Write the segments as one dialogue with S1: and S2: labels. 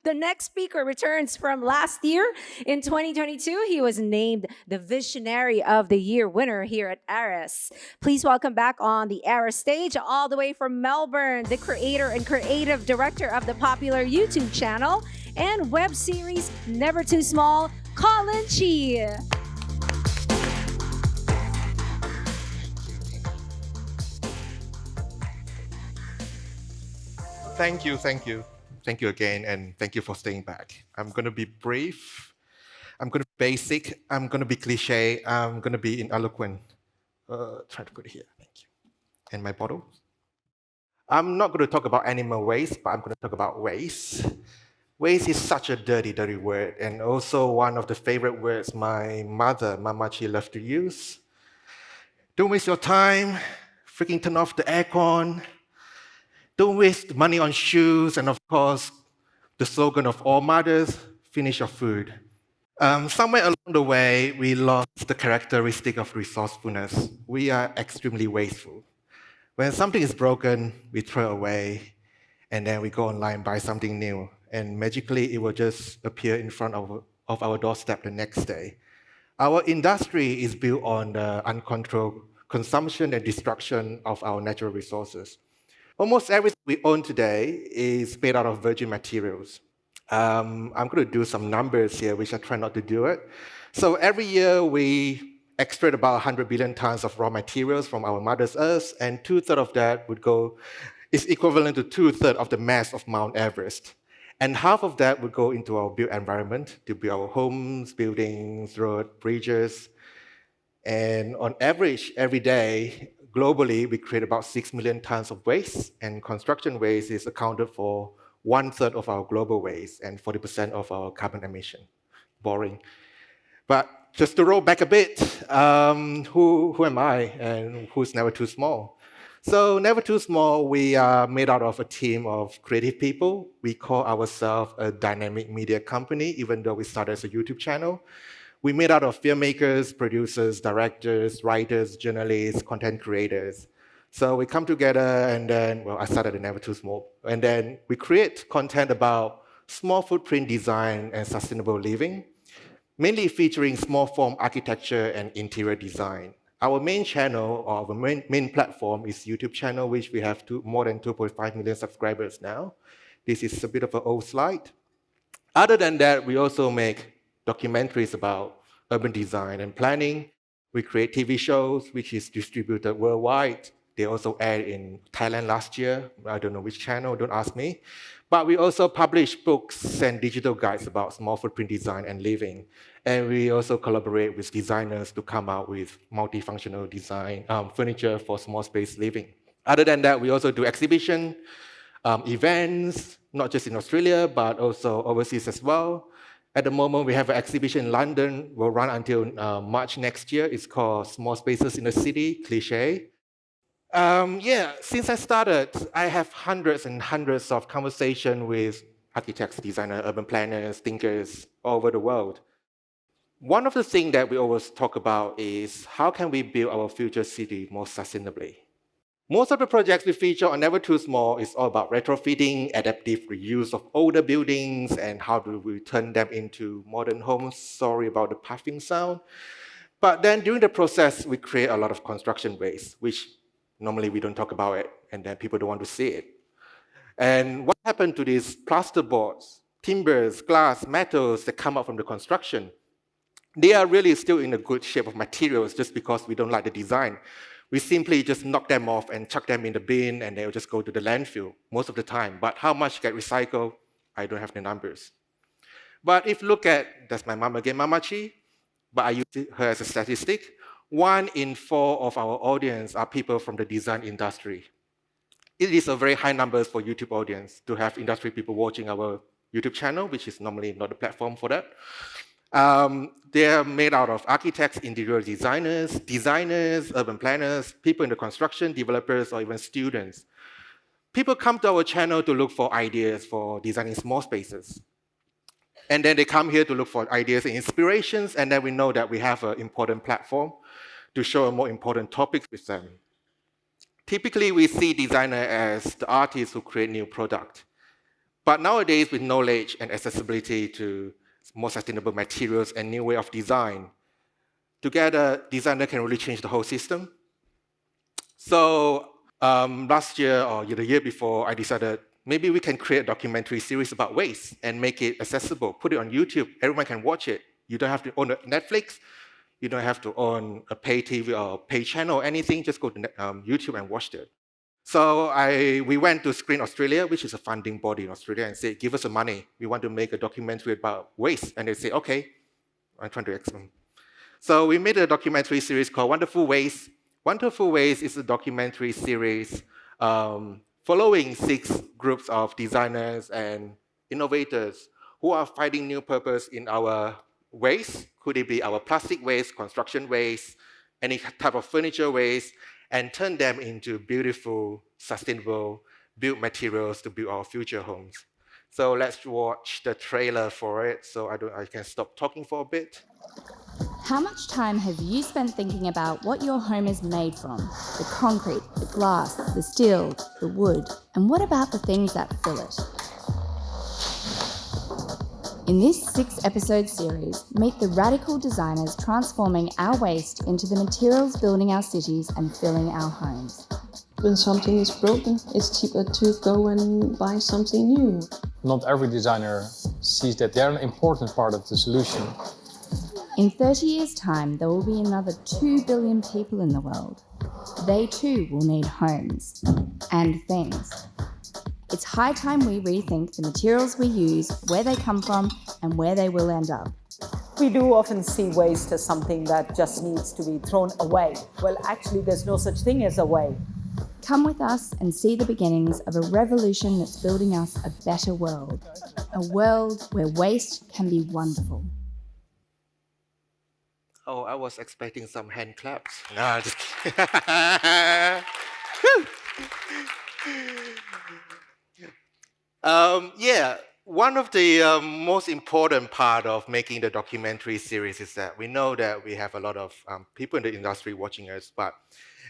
S1: The next speaker returns from last year. In 2022, he was named the Visionary of the Year winner here at ARIS. Please welcome back on the ARIS stage, all the way from Melbourne, the creator and creative director of the popular YouTube channel and web series Never Too Small, Colin Chee.
S2: Thank you. Thank you again, and thank you for staying back. I'm going to be brief. I'm going to be basic. I'm going to be cliche. I'm going to be ineloquent. Try to put it here. Thank you. And my bottle. I'm not going to talk about animal waste, but I'm going to talk about waste. Waste is such a dirty, dirty word, and also one of the favorite words my mother, Mama Chee, loved to use. Don't waste your time. Freaking turn off the aircon. Don't waste money on shoes, and of course, the slogan of all mothers, finish your food. Somewhere along the way, we lost the characteristic of resourcefulness. We are extremely wasteful. When something is broken, we throw it away, and then we go online and buy something new, and magically it will just appear in front of our doorstep the next day. Our industry is built on the uncontrolled consumption and destruction of our natural resources. Almost everything we own today is made out of virgin materials. I'm going to do some numbers here, which I try not to do it. So every year we extract about 100 billion tons of raw materials from our mother's earth, and 2/3 of that is equivalent to 2/3 of the mass of Mount Everest. And half of that would go into our built environment to build our homes, buildings, roads, bridges. And on average, every day, globally, we create about 6 million tons of waste, and construction waste is accounted for 1/3 of our global waste and 40% of our carbon emission. Boring. But just to roll back a bit, who am I and who's Never Too Small? So Never Too Small, we are made out of a team of creative people. We call ourselves a dynamic media company, even though we started as a YouTube channel. We made out of filmmakers, producers, directors, writers, journalists, content creators. So we come together and then, well, I started at Never Too Small. And then we create content about small footprint design and sustainable living, mainly featuring small form architecture and interior design. Our main channel, or our main platform, is YouTube channel, which we have more than 2.5 million subscribers now. This is a bit of an old slide. Other than that, we also make documentaries about urban design and planning. We create TV shows, which is distributed worldwide. They also aired in Thailand last year. I don't know which channel, don't ask me. But we also publish books and digital guides about small footprint design and living. And we also collaborate with designers to come out with multifunctional design furniture for small space living. Other than that, we also do exhibition, events, not just in Australia, but also overseas as well. At the moment, we have an exhibition in London. Will run until March next year. It's called Small Spaces in the City, Cliche. Since I started, I have hundreds and hundreds of conversations with architects, designers, urban planners, thinkers all over the world. One of the things that we always talk about is how can we build our future city more sustainably? Most of the projects we feature on Never Too Small is all about retrofitting, adaptive reuse of older buildings, and how do we turn them into modern homes. Sorry about the puffing sound. But then during the process, we create a lot of construction waste, which normally we don't talk about it, and then people don't want to see it. And what happened to these plasterboards, timbers, glass, metals that come out from the construction? They are really still in a good shape of materials just because we don't like the design. We simply just knock them off and chuck them in the bin, and they'll just go to the landfill most of the time. But how much get recycled? I don't have the numbers. But if you look at, that's my mom again, Mama Chee, but I use her as a statistic. 1 in 4 of our audience are people from the design industry. It is a very high number for YouTube audience to have industry people watching our YouTube channel, which is normally not the platform for that. They are made out of architects, interior designers, urban planners, people in the construction, developers, or even students. People come to our channel to look for ideas for designing small spaces. And then they come here to look for ideas and inspirations, and then we know that we have an important platform to show more important topics with them. Typically, we see designer as the artists who create new product. But nowadays, with knowledge and accessibility to more sustainable materials and new way of design, together, designer can really change the whole system. So last year or the year before, I decided maybe we can create a documentary series about waste and make it accessible, put it on YouTube. Everyone can watch it. You don't have to own a Netflix. You don't have to own a pay TV or pay channel or anything. Just go to YouTube and watch it. So we went to Screen Australia, which is a funding body in Australia, and said, give us some money. We want to make a documentary about waste. And they say, okay, I'm trying to explain. So we made a documentary series called Wonderful Waste. Wonderful Waste is a documentary series following 6 groups of designers and innovators who are finding new purpose in our waste. Could it be our plastic waste, construction waste, any type of furniture waste, and turn them into beautiful, sustainable built materials to build our future homes. So let's watch the trailer for it so I can stop talking for a bit.
S3: How much time have you spent thinking about what your home is made from? The concrete, the glass, the steel, the wood, and what about the things that fill it? In this 6-episode series, meet the radical designers transforming our waste into the materials building our cities and filling our homes.
S4: When something is broken, it's cheaper to go and buy something new.
S5: Not every designer sees that they're an important part of the solution.
S3: In 30 years' time, there will be another 2 billion people in the world. They too will need homes and things. It's high time we rethink the materials we use, where they come from, and where they will end up.
S6: We do often see waste as something that just needs to be thrown away. Well, actually, there's no such thing as a way.
S3: Come with us and see the beginnings of a revolution that's building us a better world. A world where waste can be wonderful.
S2: Oh, I was expecting some hand claps. No, just kidding. Yeah, one of the most important part of making the documentary series is that we know that we have a lot of people in the industry watching us, but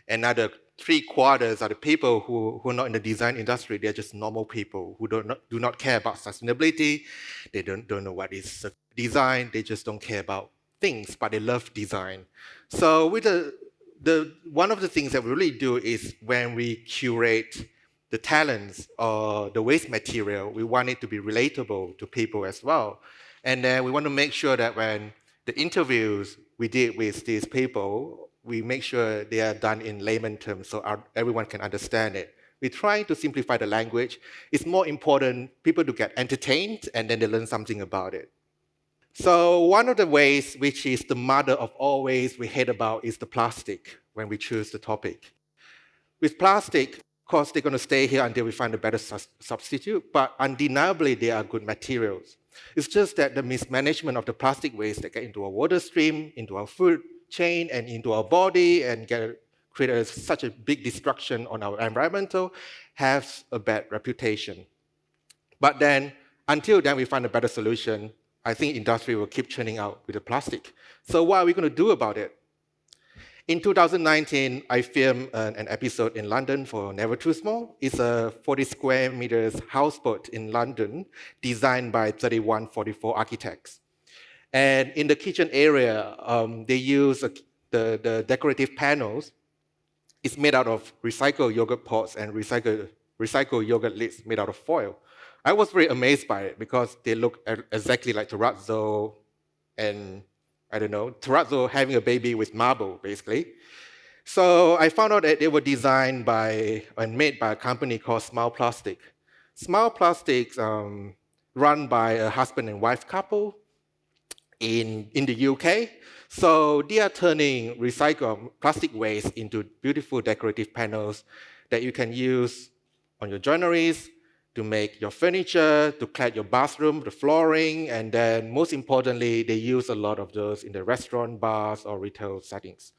S2: another 3/4 are the people who are not in the design industry. They're just normal people who do not care about sustainability. They don't know what is design. They just don't care about things, but they love design. So with one of the things that we really do is when we curate the talents or the waste material, we want it to be relatable to people as well. And then we want to make sure that when the interviews we did with these people, we make sure they are done in layman terms so everyone can understand it. We're trying to simplify the language. It's more important people to get entertained and then they learn something about it. So one of the ways, which is the mother of all ways we hate about, is the plastic when we choose the topic. With plastic, of course, they're going to stay here until we find a better substitute, but undeniably, they are good materials. It's just that the mismanagement of the plastic waste that get into our water stream, into our food chain, and into our body, and create such a big destruction on our environmental, has a bad reputation. But then, until then we find a better solution, I think industry will keep churning out with the plastic. So what are we going to do about it? In 2019, I filmed an episode in London for Never Too Small. It's a 40 square meters houseboat in London, designed by 3144 architects. And in the kitchen area, they use the decorative panels. It's made out of recycled yogurt pots and recycled yogurt lids made out of foil. I was very amazed by it because they look exactly like terrazzo and, I don't know, terrazzo having a baby with marble, basically. So I found out that they were designed by and made by a company called Smile Plastic. Smile Plastics, run by a husband and wife couple in the UK. So they are turning recycled plastic waste into beautiful decorative panels that you can use on your joineries, to make your furniture, to clad your bathroom, the flooring, and then most importantly, they use a lot of those in the restaurant, bars, or retail settings.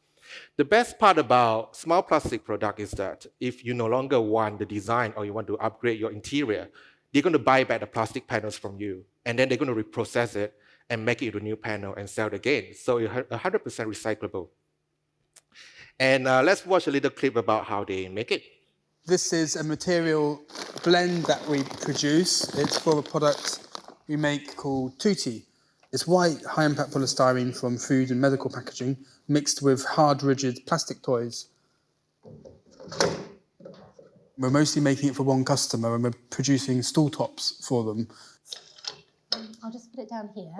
S2: The best part about Small Plastic product is that if you no longer want the design or you want to upgrade your interior, they're going to buy back the plastic panels from you, and then they're going to reprocess it and make it into a new panel and sell it again. So it's 100% recyclable. And let's watch a little clip about how they make it.
S7: This is a material blend that we produce. It's for a product we make called Tutti. It's white, high-impact polystyrene from food and medical packaging mixed with hard, rigid plastic toys. We're mostly making it for one customer and we're producing stool tops for them.
S8: I'll just put it down here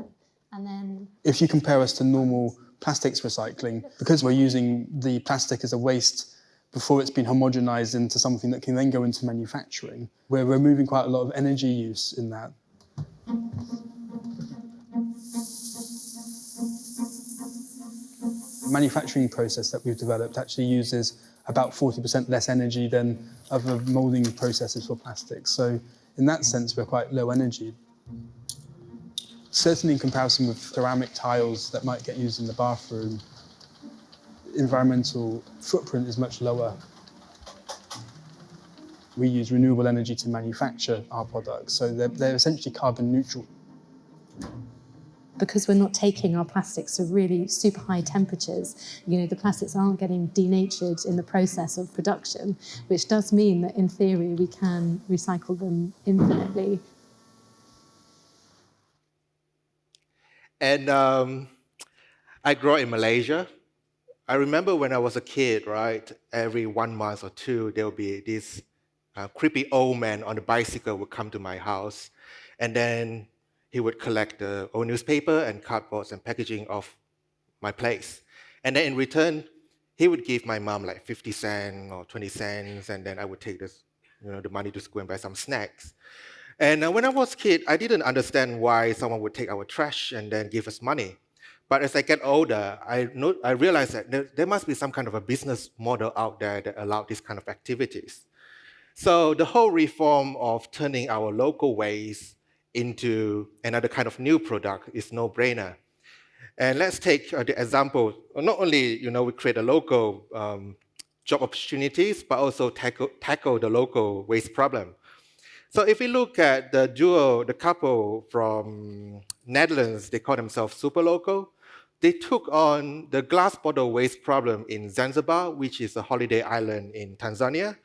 S8: and then...
S7: If you compare us to normal plastics recycling, because we're using the plastic as a waste before it's been homogenized into something that can then go into manufacturing, we're removing quite a lot of energy use in that. The manufacturing process that we've developed actually uses about 40% less energy than other moulding processes for plastics. So in that sense, we're quite low energy. Certainly in comparison with ceramic tiles that might get used in the bathroom, environmental footprint is much lower. We use renewable energy to manufacture our products, so they're essentially carbon neutral.
S8: Because we're not taking our plastics to really super high temperatures, the plastics aren't getting denatured in the process of production, which does mean that in theory we can recycle them infinitely.
S2: And I grew up in Malaysia. I remember when I was a kid, right, every 1 month or two, there would be this creepy old man on a bicycle would come to my house, and then he would collect the old newspaper and cardboards and packaging of my place. And then in return, he would give my mom like 50 cents or 20 cents, and then I would take this, the money to school and buy some snacks. And when I was a kid, I didn't understand why someone would take our trash and then give us money. But as I get older, I realized that there must be some kind of a business model out there that allowed these kind of activities. So the whole reform of turning our local waste into another kind of new product is no-brainer. And let's take the example, not only we create a local job opportunities, but also tackle the local waste problem. So if we look at the couple from Netherlands, they call themselves Super Local. They took on the glass bottle waste problem in Zanzibar, which is a holiday island in Tanzania,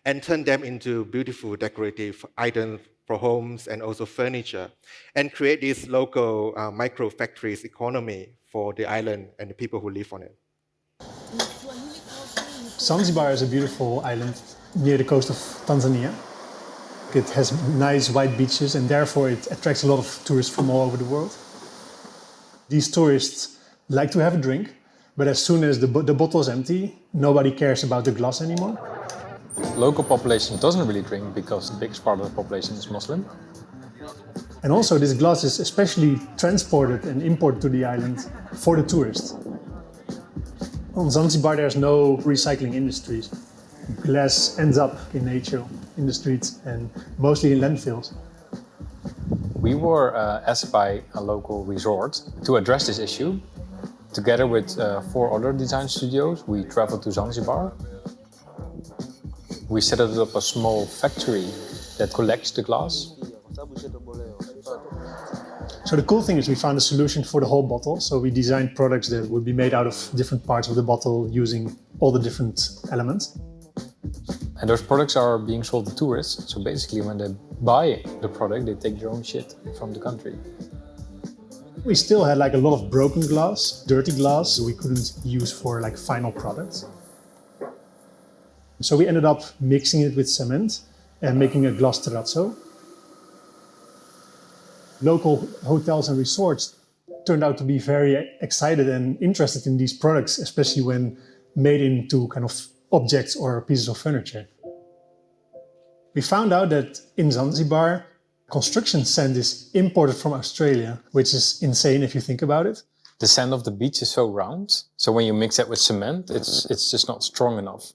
S2: and turned them into beautiful decorative items for homes and also furniture, and create this local micro factories economy for the island and the people who live on it.
S9: Zanzibar is a beautiful island near the coast of Tanzania. It has nice white beaches and therefore it attracts a lot of tourists from all over the world. These tourists like to have a drink, but as soon as the bottle is empty, nobody cares about the glass anymore.
S5: The local population doesn't really drink because the biggest part of the population is Muslim.
S9: And also this glass is especially transported and imported to the island for the tourists. On Zanzibar there's no recycling industries. Glass ends up in nature, in the streets and mostly in landfills.
S5: We were asked by a local resort to address this issue. Together with 4 other design studios, we traveled to Zanzibar. We set up a small factory that collects the glass.
S9: So the cool thing is we found a solution for the whole bottle. So we designed products that would be made out of different parts of the bottle using all the different elements.
S5: And those products are being sold to tourists. So basically when they buy the product, they take their own shit from the country.
S9: We still had a lot of broken glass, dirty glass, we couldn't use for final products. So we ended up mixing it with cement and making a glass terrazzo. Local hotels and resorts turned out to be very excited and interested in these products, especially when made into kind of objects or pieces of furniture. We found out that in Zanzibar, construction sand is imported from Australia, which is insane if you think about it.
S5: The sand of the beach is so round, so when you mix that with cement, it's just not strong enough.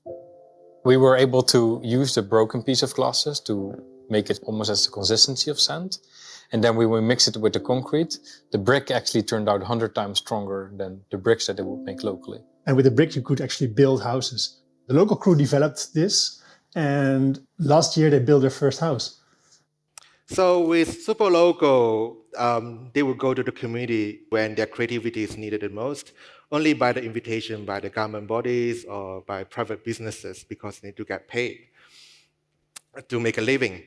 S5: We were able to use the broken piece of glasses to make it almost as the consistency of sand. And then when we mix it with the concrete, the brick actually turned out 100 times stronger than the bricks that they would make locally.
S9: And with the brick, you could actually build houses. The local crew developed this, and last year they built their first house.
S2: So with Super Local, they will go to the community when their creativity is needed the most, only by the invitation by the government bodies or by private businesses because they need to get paid. to make a living.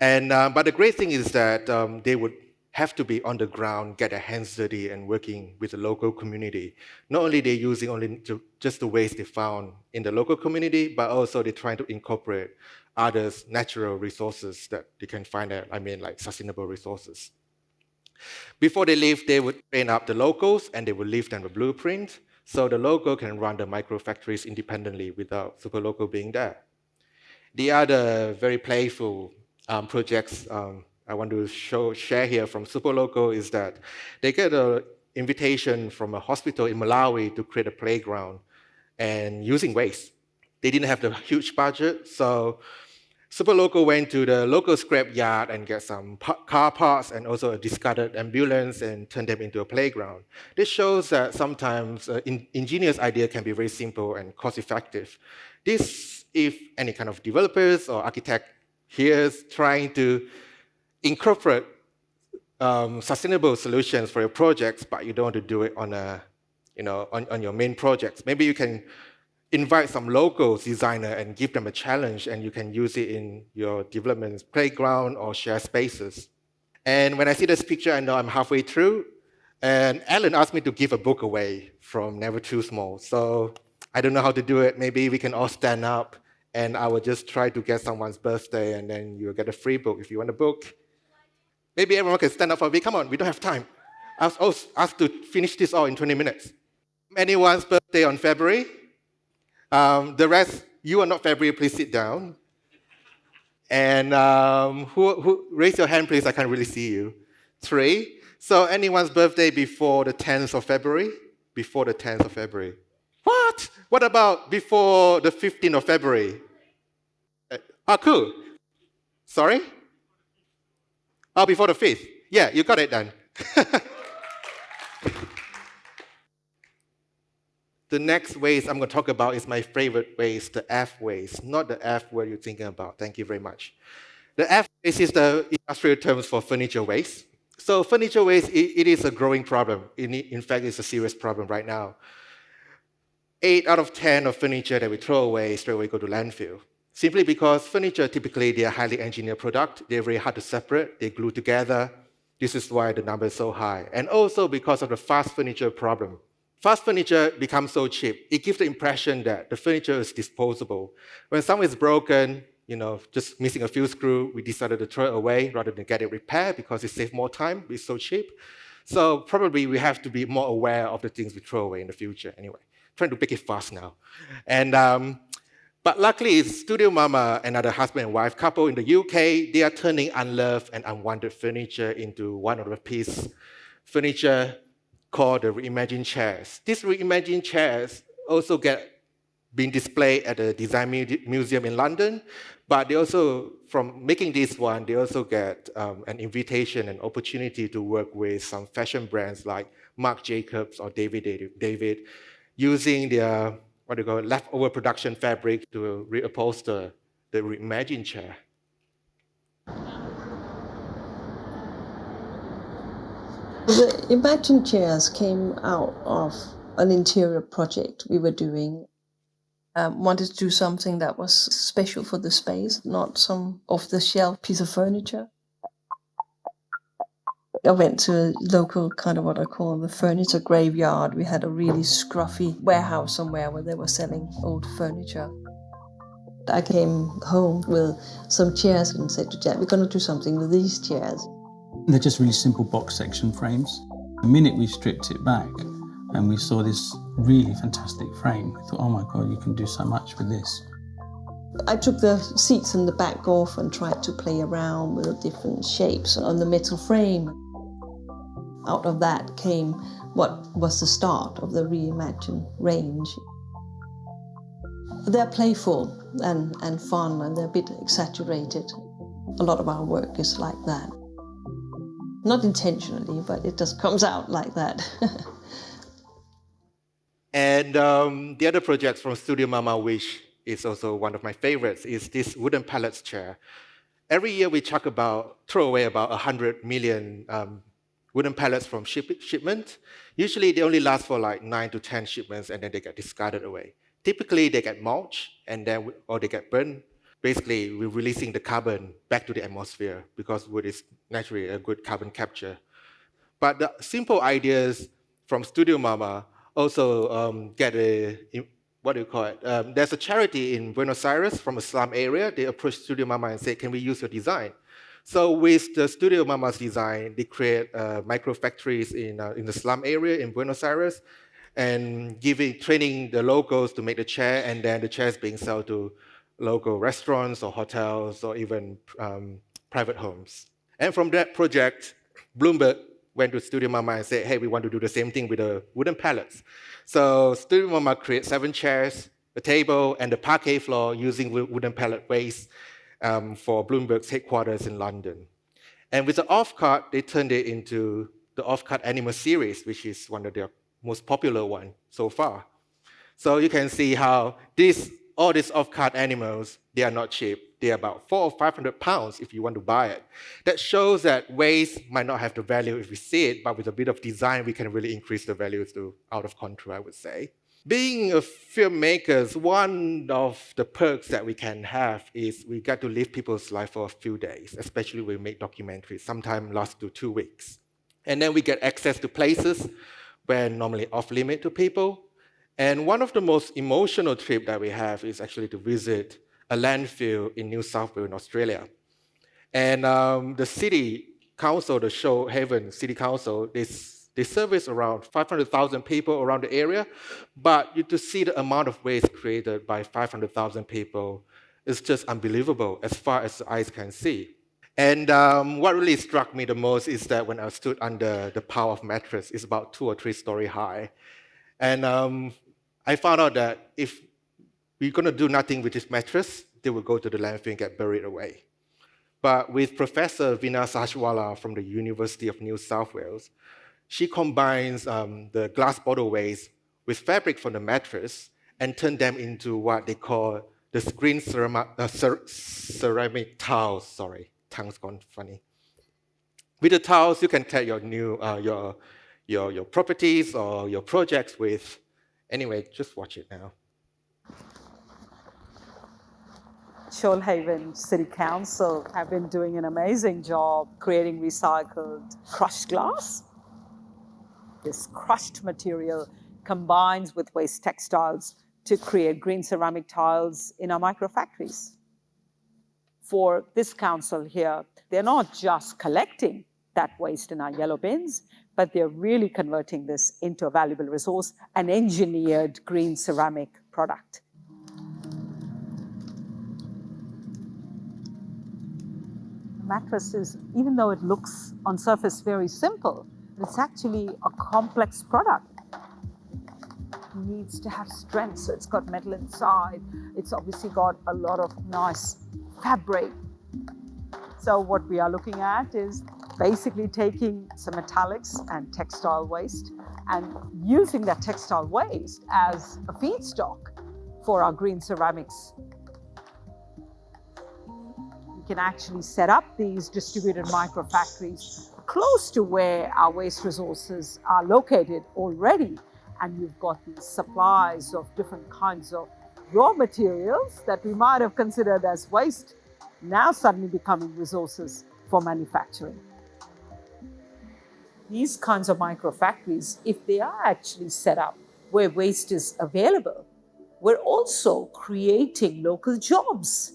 S2: And but the great thing is that they would have to be on the ground, get their hands dirty, and working with the local community. Not only they're using just the waste they found in the local community, but also they're trying to incorporate others' natural resources that they can find there. I mean, like sustainable resources. Before they leave, they would train up the locals, and they would leave them a blueprint, so the local can run the micro factories independently without super local being there. The other very playful projects I want to share here from Superloco is that they get an invitation from a hospital in Malawi to create a playground and using waste. They didn't have the huge budget, so Superloco went to the local scrap yard and get some car parts and also a discarded ambulance and turned them into a playground. This shows that sometimes ingenious idea can be very simple and cost-effective. This, if any kind of developers or architect here is trying to incorporate sustainable solutions for your projects, but you don't want to do it on on your main projects. Maybe you can invite some local designer and give them a challenge, and you can use it in your development playground or share spaces. And when I see this picture, I know I'm halfway through. And Alan asked me to give a book away from Never Too Small. So I don't know how to do it. Maybe we can all stand up, and I will just try to get someone's birthday, and then you'll get a free book if you want a book. Maybe everyone can stand up for me. Come on, we don't have time. I was asked to finish this all in 20 minutes. Anyone's birthday on February? The rest, you are not February, please sit down. And who raise your hand, please, I can't really see you. 3. So anyone's birthday before the 10th of February? Before the 10th of February. What? What about before the 15th of February? Cool. Sorry? Oh, before the 5th. Yeah, you got it done. The next waste I'm going to talk about is my favorite waste, the F waste, not the F word you're thinking about. Thank you very much. The F waste is the industrial terms for furniture waste. So furniture waste, it is a growing problem. In fact, it's a serious problem right now. 8 out of 10 of furniture that we throw away straight away go to landfill. Simply because furniture, typically, they are highly engineered product. They're very hard to separate. They glue together. This is why the number is so high. And also because of the fast furniture problem. Fast furniture becomes so cheap. It gives the impression that the furniture is disposable. When something is broken, just missing a few screws, we decided to throw it away rather than get it repaired because it saves more time. It's so cheap. So probably we have to be more aware of the things we throw away in the future. Anyway, trying to make it fast now. And but luckily, Studio Mama, another husband and wife couple in the UK, they are turning unloved and unwanted furniture into one-of-a-piece furniture called the reimagined chairs. These reimagined chairs also being displayed at the Design Museum in London, but they also, from making this one, they also get an invitation and opportunity to work with some fashion brands like Marc Jacobs or David, using their leftover production fabric to reupholster the reimagined chair.
S4: The imagined chairs came out of an interior project we were doing. Wanted to do something that was special for the space, not some off-the-shelf piece of furniture. I went to a local kind of what I call the furniture graveyard. We had a really scruffy warehouse somewhere where they were selling old furniture. I came home with some chairs and said to Jack, we're going to do something with these chairs.
S10: They're just really simple box section frames. The minute we stripped it back and we saw this really fantastic frame, we thought, oh my God, you can do so much with this.
S4: I took the seats in the back off and tried to play around with different shapes on the metal frame. Out of that came what was the start of the Reimagine range. They're playful and fun, and they're a bit exaggerated. A lot of our work is like that. Not intentionally, but it just comes out like that.
S2: And the other project from Studio Mama, which is also one of my favorites, is this wooden pallets chair. Every year we throw away about 100 million wooden pallets from shipment. Usually they only last for like 9 to 10 shipments, and then they get discarded away. Typically they get mulched or they get burned. basically we're releasing the carbon back to the atmosphere because wood is naturally a good carbon capture. But the simple ideas from Studio Mama also get a, what do you call it? There's a charity in Buenos Aires from a slum area. They approached Studio Mama and said, can we use your design? So with the Studio Mama's design, they create micro factories in the slum area in Buenos Aires and training the locals to make the chair, and then the chairs being sold to local restaurants or hotels or even private homes. And from that project, Bloomberg went to Studio Mama and said, hey, we want to do the same thing with the wooden pallets. So Studio Mama created 7 chairs, a table, and the parquet floor using wooden pallet waste for Bloomberg's headquarters in London. And with the off-cut, they turned it into the off-cut animal series, which is one of their most popular one so far. So you can see how all these off-cut animals, they are not cheap. They are about 400 or 500 pounds if you want to buy it. That shows that waste might not have the value if we see it, but with a bit of design, we can really increase the values to out of control, I would say. Being a filmmaker, one of the perks that we can have is we get to live people's life for a few days, especially when we make documentaries, sometimes last to 2 weeks. And then we get access to places where normally off-limit to people. And one of the most emotional trips that we have is actually to visit a landfill in New South Wales, Australia. And the city council, the Shoalhaven City Council, they service around 500,000 people around the area, but to see the amount of waste created by 500,000 people is just unbelievable as far as the eyes can see. And what really struck me the most is that when I stood under the pile of mattress, it's about 2 or 3 stories high. And I found out that if we're going to do nothing with this mattress, they will go to the landfill and get buried away. But with Professor Veena Sahajwala from the University of New South Wales, she combines the glass bottle waste with fabric from the mattress and turn them into what they call the green ceramic tiles. Sorry, tongue's gone funny. With the tiles, you can tell your your properties or your projects with. Anyway, just watch it now.
S6: Shoalhaven City Council have been doing an amazing job creating recycled crushed glass. This crushed material combines with waste textiles to create green ceramic tiles in our microfactories. For this council here, they're not just collecting that waste in our yellow bins, but they're really converting this into a valuable resource, an engineered green ceramic product. The mattress is, even though it looks on surface very simple, it's actually a complex product. It needs to have strength, so it's got metal inside. It's obviously got a lot of nice fabric. So what we are looking at is basically taking some metallics and textile waste and using that textile waste as a feedstock for our green ceramics. We can actually set up these distributed microfactories close to where our waste resources are located already. And you've got these supplies of different kinds of raw materials that we might have considered as waste, now suddenly becoming resources for manufacturing. These kinds of microfactories, if they are actually set up where waste is available, we're also creating local jobs.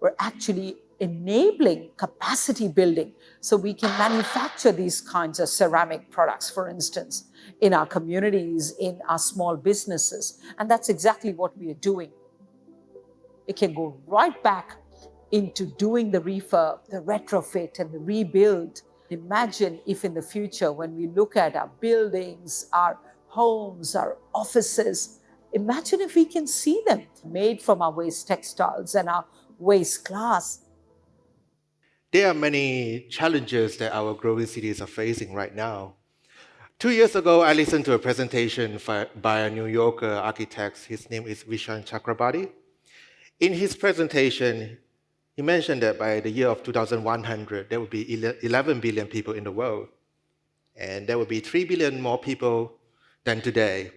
S6: We're actually enabling capacity building so we can manufacture these kinds of ceramic products, for instance, in our communities, in our small businesses. And that's exactly what we are doing. It can go right back into doing the refurb, the retrofit, and the rebuild. Imagine if in the future, when we look at our buildings, our homes, our offices, imagine if we can see them made from our waste textiles and our waste glass.
S2: There are many challenges that our growing cities are facing right now. 2 years ago, I listened to a presentation by a New Yorker architect. His name is Vishan Chakrabarty. In his presentation, he mentioned that by the year of 2100, there would be 11 billion people in the world. And there would be 3 billion more people than today.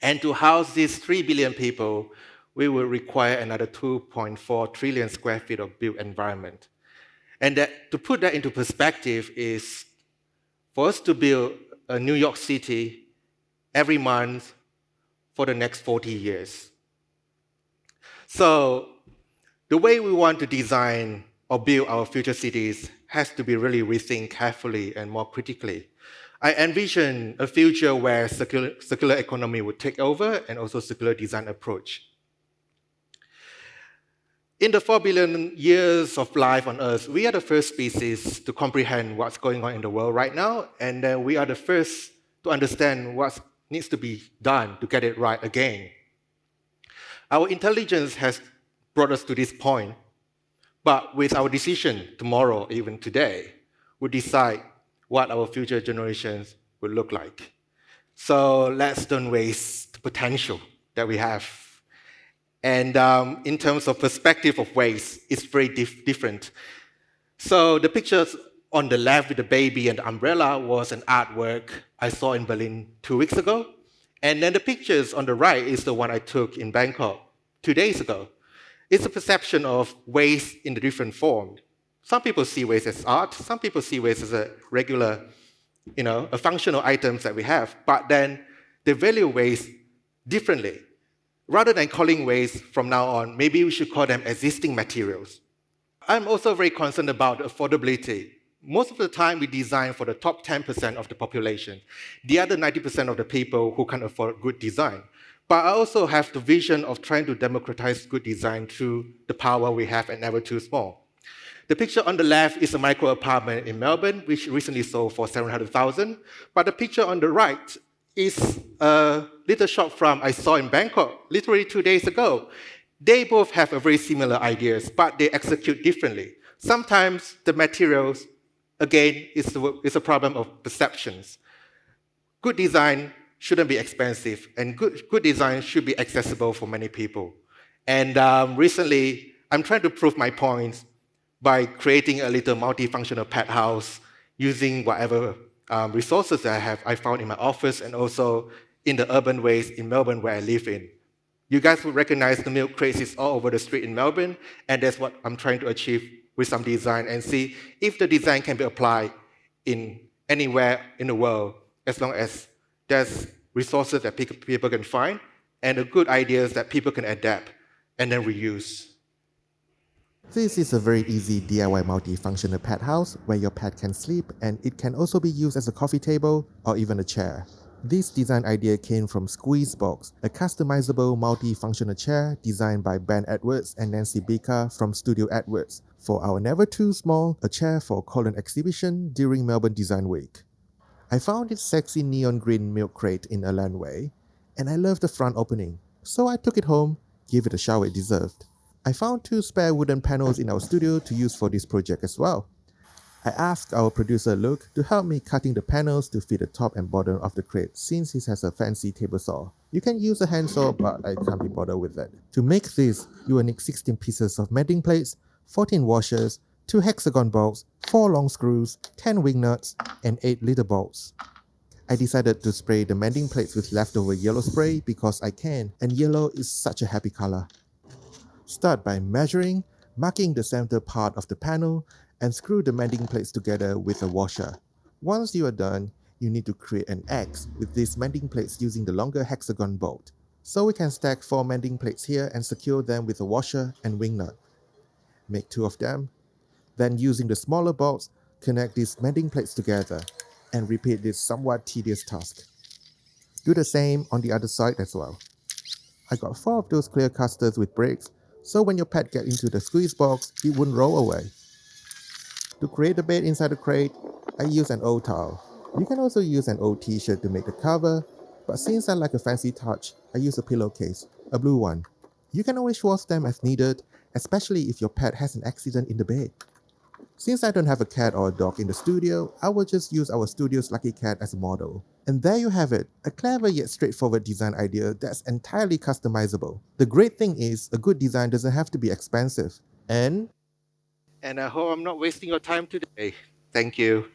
S2: And to house these 3 billion people, we will require another 2.4 trillion square feet of built environment. And to put that into perspective is for us to build a New York City every month for the next 40 years. So the way we want to design or build our future cities has to be really rethink carefully and more critically. I envision a future where circular economy would take over and also circular design approach. In the 4 billion years of life on Earth, we are the first species to comprehend what's going on in the world right now, and then we are the first to understand what needs to be done to get it right again. Our intelligence has brought us to this point, but with our decision tomorrow, even today, we decide what our future generations will look like. So let's don't waste the potential that we have. And in terms of perspective of waste, it's very different. So the pictures on the left with the baby and the umbrella was an artwork I saw in Berlin 2 weeks ago. And then the pictures on the right is the one I took in Bangkok 2 days ago. It's a perception of waste in the different form. Some people see waste as art, some people see waste as a regular, a functional items that we have, but then they value waste differently. Rather than calling waste from now on, maybe we should call them existing materials. I'm also very concerned about affordability. Most of the time, we design for the top 10% of the population, the other 90% of the people who can afford good design. But I also have the vision of trying to democratize good design through the power we have and never too small. The picture on the left is a micro apartment in Melbourne, which recently sold for 700,000. But the picture on the right is a little shop from I saw in Bangkok, literally 2 days ago. They both have a very similar ideas, but they execute differently. Sometimes the materials, again, is a problem of perceptions. Good design shouldn't be expensive, and good design should be accessible for many people. And recently, I'm trying to prove my points by creating a little multifunctional pet house using whatever resources that I found in my office and also in the urban waste in Melbourne where I live in. You guys will recognize the milk crates is all over the street in Melbourne, and that's what I'm trying to achieve with some design and see if the design can be applied in anywhere in the world as long as there's resources that people can find and the good ideas that people can adapt and then reuse.
S11: This is a very easy DIY multifunctional pet house where your pet can sleep, and it can also be used as a coffee table or even a chair. This design idea came from Squeezebox, a customizable multifunctional chair designed by Ben Edwards and Nancy Bika from Studio Edwards for our Never Too Small, a chair for Colin exhibition during Melbourne Design Week. I found this sexy neon green milk crate in a landway, and I loved the front opening, so I took it home, gave it a shower it deserved. I found 2 spare wooden panels in our studio to use for this project as well. I asked our producer Luke to help me cutting the panels to fit the top and bottom of the crate since he has a fancy table saw. You can use a hand saw, but I can't be bothered with that. To make this, you will need 16 pieces of mending plates, 14 washers, 2 hexagon bolts, 4 long screws, 10 wing nuts, and 8 little bolts. I decided to spray the mending plates with leftover yellow spray because I can, and yellow is such a happy color. Start by measuring, marking the center part of the panel, and screw the mending plates together with a washer. Once you are done, you need to create an X with these mending plates using the longer hexagon bolt. So we can stack 4 mending plates here and secure them with a washer and wing nut. Make 2 of them. Then using the smaller bolts, connect these mending plates together and repeat this somewhat tedious task. Do the same on the other side as well. I got 4 of those clear casters with brakes, so when your pet gets into the squeeze box, it wouldn't roll away. To create the bed inside the crate, I use an old towel. You can also use an old t-shirt to make the cover, but since I like a fancy touch, I use a pillowcase, a blue one. You can always wash them as needed, especially if your pet has an accident in the bed. Since I don't have a cat or a dog in the studio, I will just use our studio's lucky cat as a model. And there you have it, a clever yet straightforward design idea that's entirely customizable. The great thing is, a good design doesn't have to be expensive. And
S2: I hope I'm not wasting your time today. Thank you.